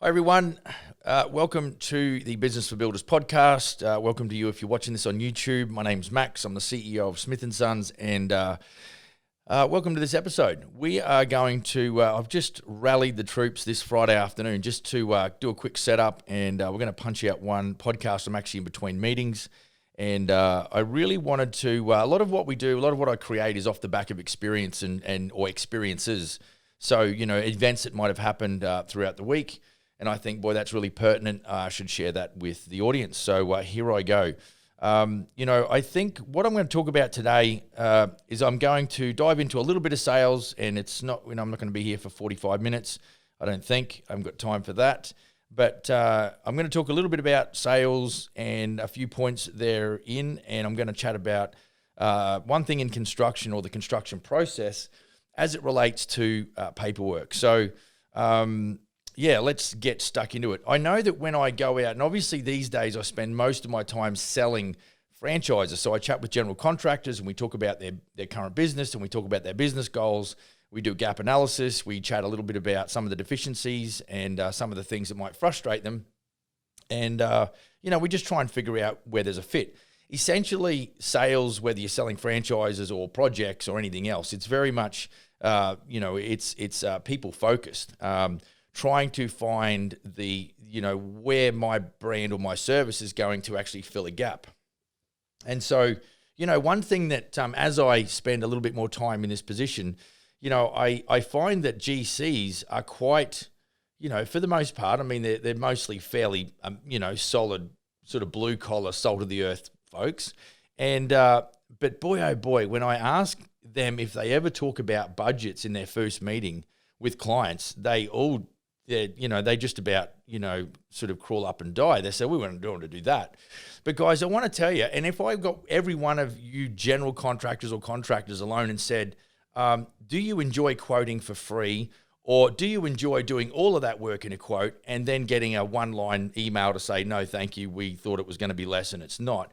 Hi everyone, welcome to the Business for Builders podcast. Welcome to you if you're watching this on YouTube. My name's Max, I'm the CEO of Smith & Sons, and welcome to this episode. We are going to, I've just rallied the troops this Friday afternoon just to do a quick setup, and we're going to punch out one podcast. I'm actually in between meetings, and I really wanted to, a lot of what we do, a lot of what I create is off the back of experience or experiences. So, events that might have happened throughout the week. And I think, boy, that's really pertinent. I should share that with the audience. So here I go. I think what I'm going to talk about today is I'm going to dive into a little bit of sales, and it's not, I'm not going to be here for 45 minutes. I don't think I've got time for that. But I'm going to talk a little bit about sales and a few points therein, and I'm going to chat about one thing in construction or the construction process as it relates to paperwork. So, let's get stuck into it. I know that when I go out, and obviously these days I spend most of my time selling franchises. So I chat with general contractors and we talk about their current business and we talk about their business goals. We do gap analysis. We chat a little bit about some of the deficiencies and some of the things that might frustrate them. And, we just try and figure out where there's a fit. Essentially, sales, whether you're selling franchises or projects or anything else, it's very much, it's people focused. Trying to find where my brand or my service is going to actually fill a gap. And so, one thing that as I spend a little bit more time in this position, I find that GCs are quite, for the most part, I mean, they're mostly fairly, solid, sort of blue collar, salt of the earth folks. And, but boy, oh boy, when I ask them if they ever talk about budgets in their first meeting with clients, they just about, sort of crawl up and die. They say, we don't want to do that. But guys, I want to tell you, and if I got every one of you general contractors or contractors alone and said, do you enjoy quoting for free? Or do you enjoy doing all of that work in a quote and then getting a one-line email to say, no, thank you, we thought it was going to be less and it's not.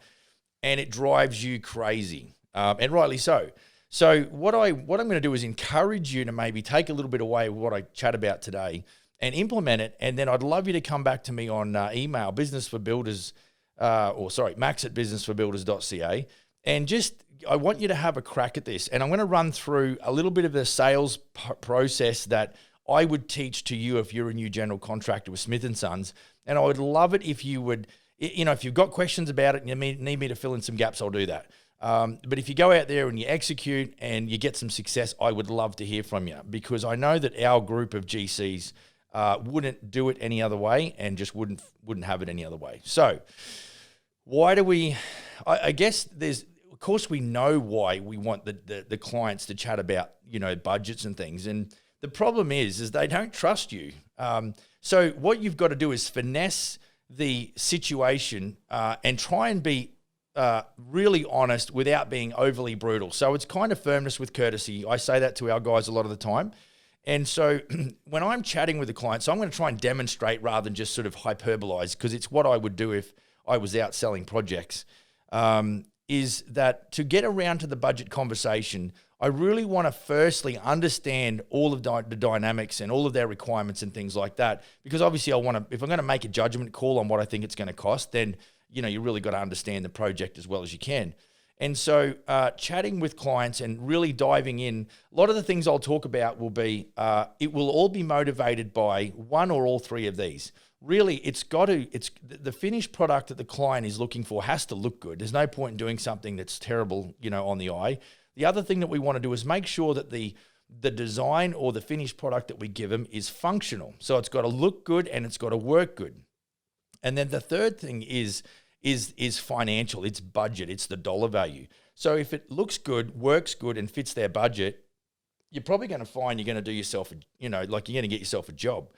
And it drives you crazy, and rightly so. So what I'm going to do is encourage you to maybe take a little bit away with what I chat about today and implement it. And then I'd love you to come back to me on email, max@businessforbuilders.ca. And I want you to have a crack at this. And I'm going to run through a little bit of the sales process that I would teach to you if you're a new general contractor with Smith & Sons. And I would love it if you would, if you've got questions about it and you need me to fill in some gaps, I'll do that. But if you go out there and you execute and you get some success, I would love to hear from you, because I know that our group of GCs wouldn't do it any other way and just wouldn't have it any other way. So why do we, I guess of course we know why we want the clients to chat about, budgets and things. And the problem is they don't trust you. So what you've got to do is finesse the situation and try and be really honest without being overly brutal. So it's kind of firmness with courtesy. I say that to our guys a lot of the time. And so when I'm chatting with the client, so I'm going to try and demonstrate rather than just sort of hyperbolize, because it's what I would do if I was out selling projects, is that to get around to the budget conversation, I really want to firstly understand all of the dynamics and all of their requirements and things like that. Because obviously if I'm going to make a judgment call on what I think it's going to cost, then you really got to understand the project as well as you can. And so chatting with clients and really diving in, a lot of the things I'll talk about will be, it will all be motivated by one or all three of these. Really, it's the finished product that the client is looking for has to look good. There's no point in doing something that's terrible, on the eye. The other thing that we want to do is make sure that the design or the finished product that we give them is functional. So it's got to look good and it's got to work good. And then the third thing is financial. It's budget. It's the dollar value. So if it looks good, works good, and fits their budget, you're probably going to find you're going to do yourself, you're going to get yourself a job.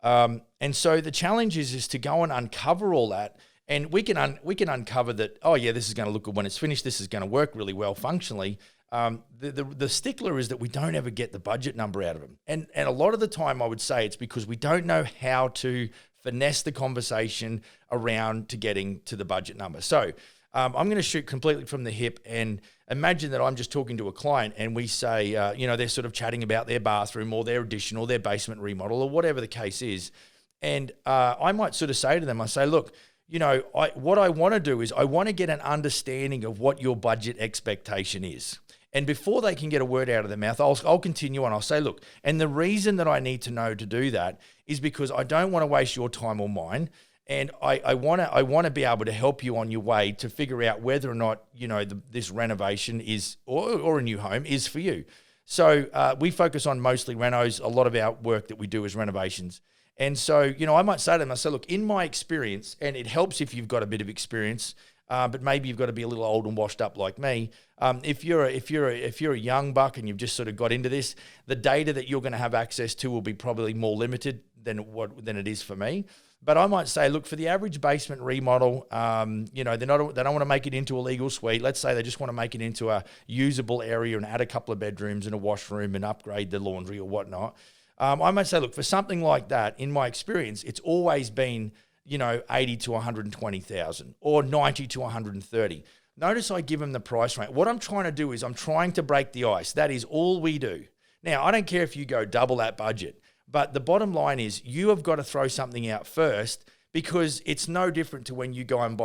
And so the challenge is to go and uncover all that, and we can uncover that. Oh yeah, this is going to look good when it's finished. This is going to work really well functionally. The stickler is that we don't ever get the budget number out of them, and a lot of the time I would say it's because we don't know how to finesse the conversation around to getting to the budget number. So I'm going to shoot completely from the hip and imagine that I'm just talking to a client and we say, they're sort of chatting about their bathroom or their addition or their basement remodel or whatever the case is. And I might sort of say to them, I say, look, what I want to do is I want to get an understanding of what your budget expectation is. And before they can get a word out of their mouth, I'll continue on. I'll say, look, and the reason that I need to know to do that is because I don't want to waste your time or mine. And I want to be able to help you on your way to figure out whether or not, this renovation is, or a new home is for you. So we focus on mostly renos. A lot of our work that we do is renovations. And so, I might say to them, I say, look, in my experience, and it helps if you've got a bit of experience, but maybe you've got to be a little old and washed up like me. If you're a young buck and you've just sort of got into this, the data that you're going to have access to will be probably more limited than it is for me. But I might say, look, for the average basement remodel, they don't want to make it into a legal suite. Let's say they just want to make it into a usable area and add a couple of bedrooms and a washroom and upgrade the laundry or whatnot. I might say, look, for something like that, in my experience, it's always been, 80 to 120,000 or 90 to 130. Notice I give them the price range. What I'm trying to do is I'm trying to break the ice. That is all we do. Now, I don't care if you go double that budget, but the bottom line is you have got to throw something out first, because it's no different to when you go and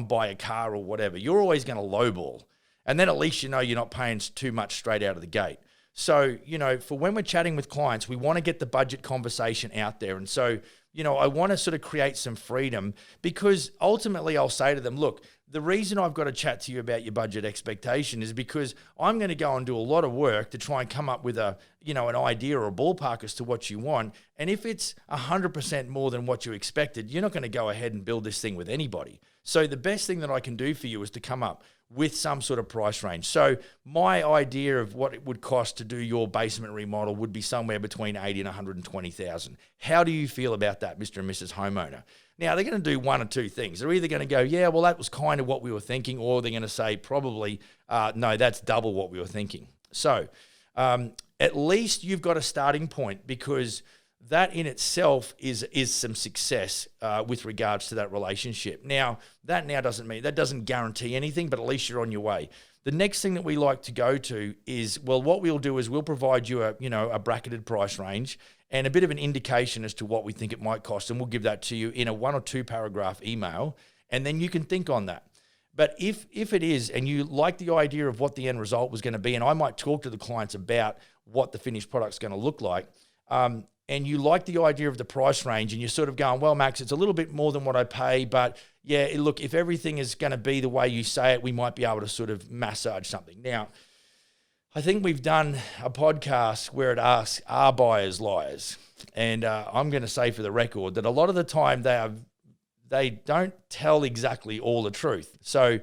buy a car or whatever. You're always going to lowball, and then at least you're not paying too much straight out of the gate. So, for when we're chatting with clients, we want to get the budget conversation out there. And so, I want to sort of create some freedom, because ultimately I'll say to them, look, the reason I've got to chat to you about your budget expectation is because I'm going to go and do a lot of work to try and come up with an idea or a ballpark as to what you want. And if it's 100% more than what you expected, you're not going to go ahead and build this thing with anybody. So the best thing that I can do for you is to come up with some sort of price range. So my idea of what it would cost to do your basement remodel would be somewhere between 80 and 120,000. How do you feel about that, Mr. and Mrs. Homeowner? Now, they're going to do one or two things. They're either going to go, yeah, well, that was kind of what we were thinking, or they're going to say, probably, no, that's double what we were thinking. So at least you've got a starting point, because that in itself is some success with regards to that relationship. Now, that doesn't guarantee anything, but at least you're on your way. The next thing that we like to go to is, well, what we'll do is we'll provide you a bracketed price range and a bit of an indication as to what we think it might cost, and we'll give that to you in a 1 or 2 paragraph email, and then you can think on that. But if it is, and you like the idea of what the end result was going to be, and I might talk to the clients about what the finished product's going to look like, and you like the idea of the price range, and you're sort of going, well, Max, it's a little bit more than what I pay, but yeah, look, if everything is going to be the way you say it, we might be able to sort of massage something. Now, I think we've done a podcast where it asks, are buyers liars? And I'm going to say for the record that a lot of the time they don't tell exactly all the truth. So,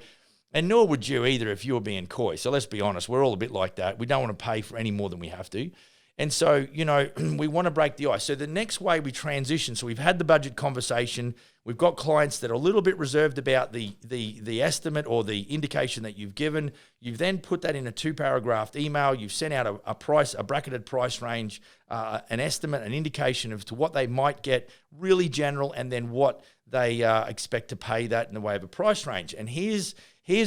and nor would you either if you were being coy. So let's be honest, we're all a bit like that. We don't want to pay for any more than we have to. And so, we want to break the ice. So the next way we transition, so we've had the budget conversation, we've got clients that are a little bit reserved about the estimate or the indication that you've given. You've then put that in a 2-paragraph email. You've sent out a bracketed price range, an estimate, an indication of to what they might get, really general, and then what they expect to pay that in the way of a price range. And here's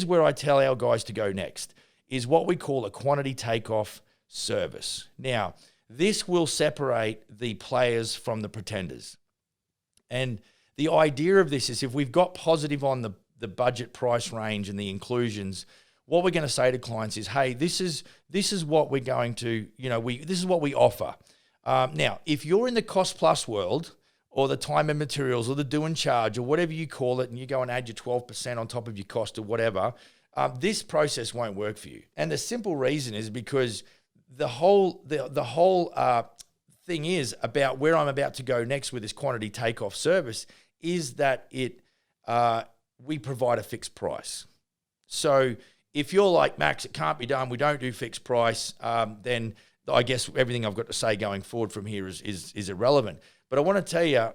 where I tell our guys to go next, is what we call a quantity takeoff service. Now, this will separate the players from the pretenders. And the idea of this is, if we've got positive on the budget price range and the inclusions, what we're going to say to clients is, hey, this is what we're going to, this is what we offer. Now, if you're in the cost plus world, or the time and materials, or the do and charge, or whatever you call it, and you go and add your 12% on top of your cost or whatever, this process won't work for you. And the simple reason is because the whole thing is about where I'm about to go next with this quantity takeoff service is that we provide a fixed price. So if you're like, Max, it can't be done, we don't do fixed price, then I guess everything I've got to say going forward from here is irrelevant. But I want to tell you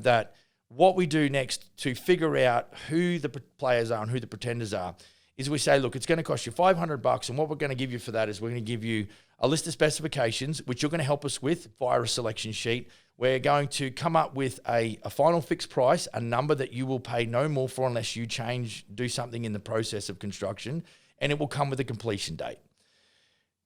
that what we do next to figure out who the players are and who the pretenders are is we say, look, it's going to cost you $500, and what we're going to give you for that is we're going to give you a list of specifications, which you're going to help us with via a selection sheet. We're going to come up with a final fixed price, a number that you will pay no more for unless you do something in the process of construction, and it will come with a completion date.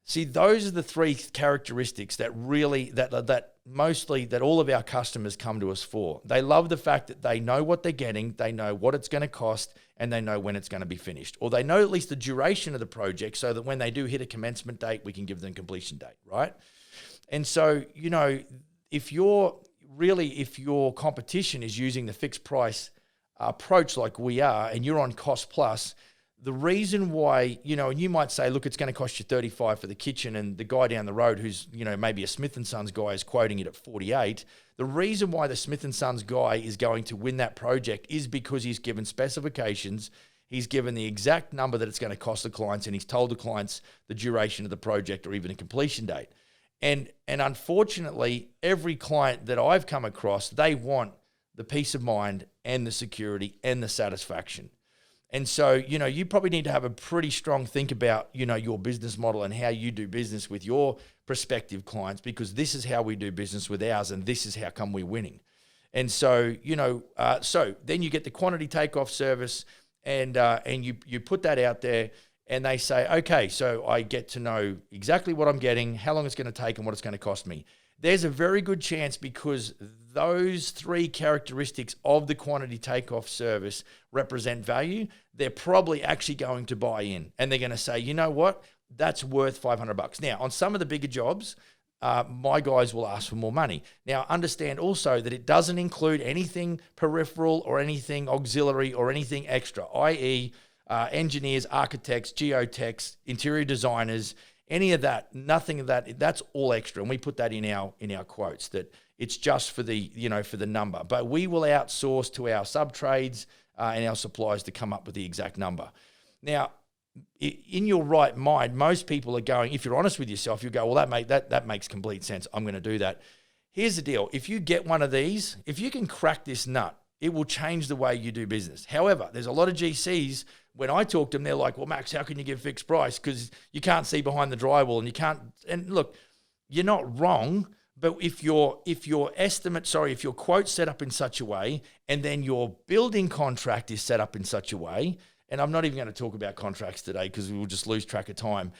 See, those are the three characteristics that really, that mostly, that all of our customers come to us for. They love the fact that they know what they're getting, they know what it's going to cost, and they know when it's going to be finished. Or they know at least the duration of the project so that when they do hit a commencement date, we can give them completion date, right? And so, if your competition is using the fixed price approach like we are, and you're on cost plus, the reason why, and you might say, look, it's going to cost you $35 for the kitchen, and the guy down the road who's, maybe a Smith & Sons guy is quoting it at $48. The reason why the Smith & Sons guy is going to win that project is because he's given specifications, he's given the exact number that it's going to cost the clients, and he's told the clients the duration of the project or even a completion date. And unfortunately, every client that I've come across, they want the peace of mind and the security and the satisfaction. And so, you probably need to have a pretty strong think about, your business model and how you do business with your prospective clients, because this is how we do business with ours, and this is how come we're winning. And so, so then you get the quantity takeoff service, and you put that out there, and they say, okay, so I get to know exactly what I'm getting, how long it's going to take, and what it's going to cost me. There's a very good chance, because those three characteristics of the quantity takeoff service represent value, they're probably actually going to buy in, and they're going to say, you know what, that's worth $500. Now, on some of the bigger jobs, my guys will ask for more money. Now, understand also that it doesn't include anything peripheral or anything auxiliary or anything extra, i.e., engineers, architects, geotechs, interior designers, any of that, nothing of that, that's all extra. And we put that in our quotes, that it's just for the, for the number. But we will outsource to our sub-trades and our suppliers to come up with the exact number. Now, in your right mind, most people are going, if you're honest with yourself, you go, well, that makes complete sense. I'm going to do that. Here's the deal. If you get one of these, if you can crack this nut, it will change the way you do business. However, there's a lot of GCs, when I talk to them, they're like, well, Max, how can you give fixed price? Because you can't see behind the drywall, and you can't, and look, you're not wrong, but if your quote's set up in such a way, and then your building contract is set up in such a way, and I'm not even going to talk about contracts today because we will just lose track of time,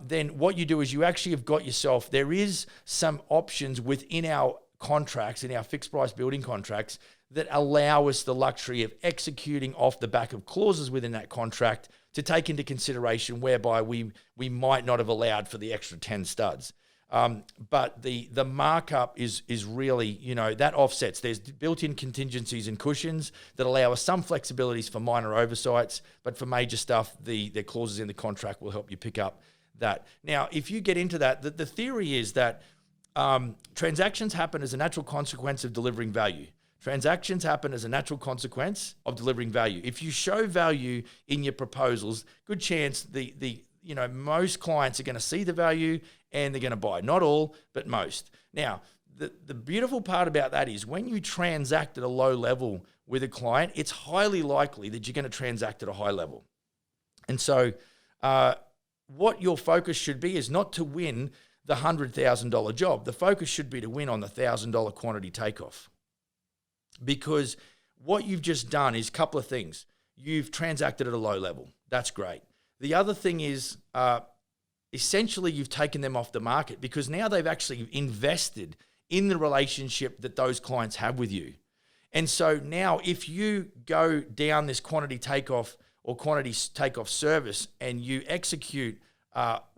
then what you do is you actually have got yourself, there is some options within our contracts, in our fixed price building contracts, that allow us the luxury of executing off the back of clauses within that contract to take into consideration whereby we might not have allowed for the extra 10 studs. But the markup is really, that offsets. There's built-in contingencies and cushions that allow us some flexibilities for minor oversights, but for major stuff, the clauses in the contract will help you pick up that. Now, if you get into that, the theory is that transactions happen as a natural consequence of delivering value. Transactions happen as a natural consequence of delivering value. If you show value in your proposals, good chance most clients are going to see the value and they're going to buy. Not all, but most. Now, the beautiful part about that is when you transact at a low level with a client, it's highly likely that you're going to transact at a high level. And so what your focus should be is not to win the $100,000 job. The focus should be to win on the $1,000 quantity takeoff. Because what you've just done is a couple of things. You've transacted at a low level. That's great. The other thing is essentially you've taken them off the market, because now they've actually invested in the relationship that those clients have with you. And so now if you go down this quantity takeoff or quantity takeoff service and you execute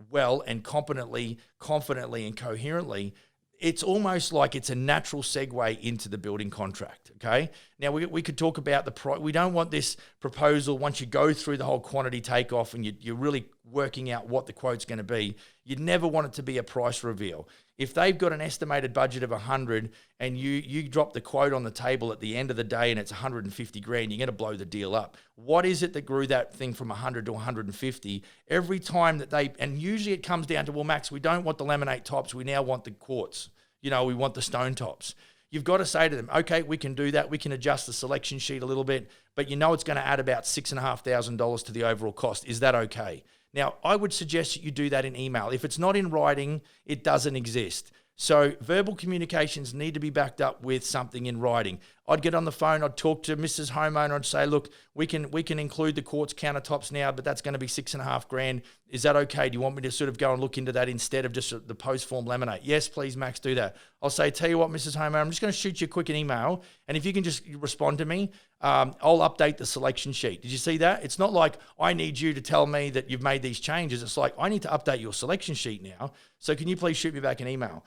well and competently, confidently and coherently, it's almost like it's a natural segue into the building contract, okay? Now, we could talk about we don't want this proposal, once you go through the whole quantity takeoff and you're really working out what the quote's going to be, you'd never want it to be a price reveal. If they've got an estimated budget of 100 and you drop the quote on the table at the end of the day and it's 150 grand, you're going to blow the deal up. What is it that grew that thing from 100 to 150? Every time that and usually it comes down to, well, Max, we don't want the laminate tops, we now want the quartz. We want the stone tops. You've got to say to them, okay, we can do that. We can adjust the selection sheet a little bit, but it's going to add about $6,500 to the overall cost. Is that okay? Now, I would suggest that you do that in email. If it's not in writing, it doesn't exist. So verbal communications need to be backed up with something in writing. I'd get on the phone, I'd talk to Mrs. Homeowner, I'd say, look, we can include the quartz countertops now, but that's going to be $6,500. Is that okay? Do you want me to sort of go and look into that instead of just the post-form laminate? Yes, please, Max, do that. I'll say, tell you what, Mrs. Homeowner, I'm just going to shoot you a quick email, and if you can just respond to me, I'll update the selection sheet. Did you see that? It's not like I need you to tell me that you've made these changes. It's like I need to update your selection sheet now. So can you please shoot me back an email?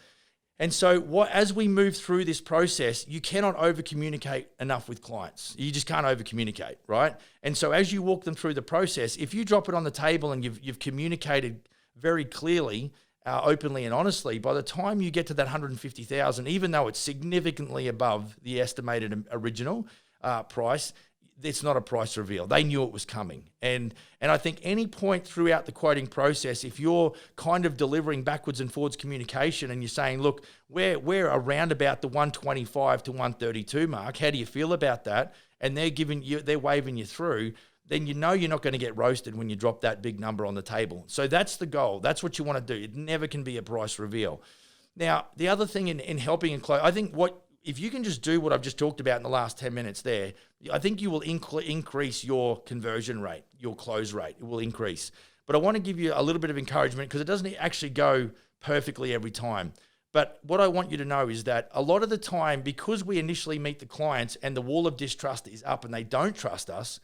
And so as we move through this process, you cannot over-communicate enough with clients. You just can't over-communicate, right? And so as you walk them through the process, if you drop it on the table and you've communicated very clearly, openly and honestly, by the time you get to that 150,000, even though it's significantly above the estimated original price, it's not a price reveal. They knew it was coming. And I think any point throughout the quoting process, if you're kind of delivering backwards and forwards communication and you're saying, look, we're around about the 125 to 132 mark, how do you feel about that? And they're waving you through, then you know you're not going to get roasted when you drop that big number on the table. So that's the goal. That's what you want to do. It never can be a price reveal. Now, the other thing in helping and close, I think if you can just do what I've just talked about in the last 10 minutes there, I think you will increase your conversion rate, your close rate. It will increase. But I want to give you a little bit of encouragement because it doesn't actually go perfectly every time. But what I want you to know is that a lot of the time, because we initially meet the clients and the wall of distrust is up and they don't trust us,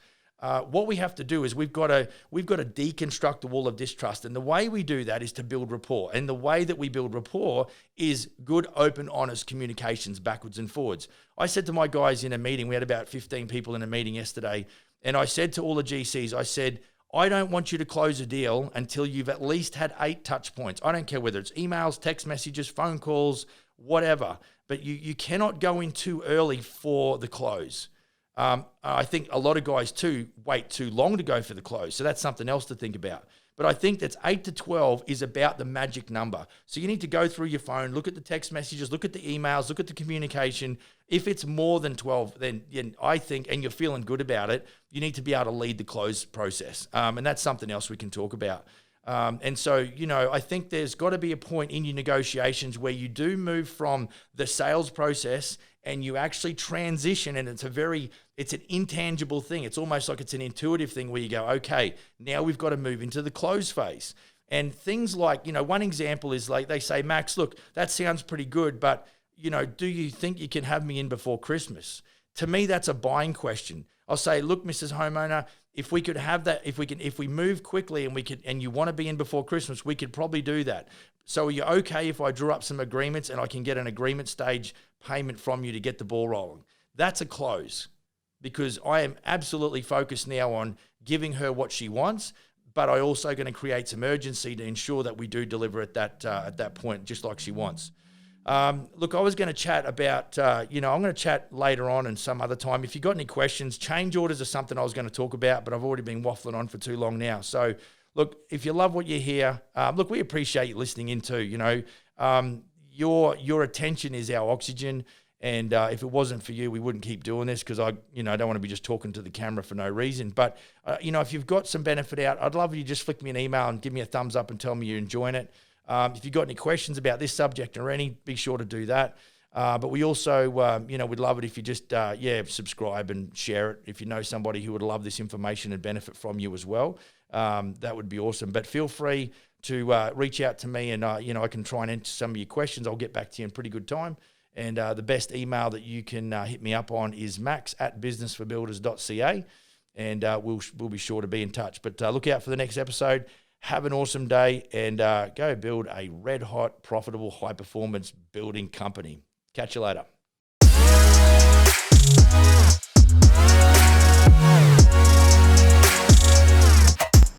what we have to do is we've got to deconstruct the wall of distrust. And the way we do that is to build rapport. And the way that we build rapport is good, open, honest communications backwards and forwards. I said to my guys in a meeting, we had about 15 people in a meeting yesterday, and I said to all the GCs, I said, I don't want you to close a deal until you've at least had 8 touch points. I don't care whether it's emails, text messages, phone calls, but you cannot go in too early for the close. I think a lot of guys too wait too long to go for the close. So that's something else to think about. But I think that's 8 to 12 is about the magic number. So you need to go through your phone, look at the text messages, look at the emails, look at the communication. If it's more than 12, then I think, and you're feeling good about it, you need to be able to lead the close process. And that's something else we can talk about. And so, I think there's got to be a point in your negotiations where you do move from the sales process and you actually transition, and it's an intangible thing. It's almost like it's an intuitive thing where you go, okay, now we've got to move into the close phase. And things like, one example is like they say, Max, look, that sounds pretty good, but, do you think you can have me in before Christmas? To me, that's a buying question. I'll say, look, Mrs. Homeowner, if we could have that, if we move quickly and you want to be in before Christmas, we could probably do that. So are you okay if I drew up some agreements and I can get an agreement stage payment from you to get the ball rolling? That's a close, because I am absolutely focused now on giving her what she wants, but I also going to create some urgency to ensure that we do deliver at that point, just like she wants. Look, I was going to chat about, I'm going to chat later on and some other time. If you've got any questions, change orders are something I was going to talk about, but I've already been waffling on for too long now. So, look, if you love what you hear, we appreciate you listening in too. Your attention is our oxygen. And if it wasn't for you, we wouldn't keep doing this, because I don't want to be just talking to the camera for no reason. But, if you've got some benefit out, I'd love you to just flick me an email and give me a thumbs up and tell me you're enjoying it. If you've got any questions about this subject or any, be sure to do that. But we also, we'd love it if you just, subscribe and share it. If you know somebody who would love this information and benefit from you as well, that would be awesome. But feel free to reach out to me, and, I can try and answer some of your questions. I'll get back to you in pretty good time. And the best email that you can hit me up on is max@businessforbuilders.ca, and we'll be sure to be in touch. But look out for the next episode. Have an awesome day, and go build a red-hot, profitable, high-performance building company. Catch you later.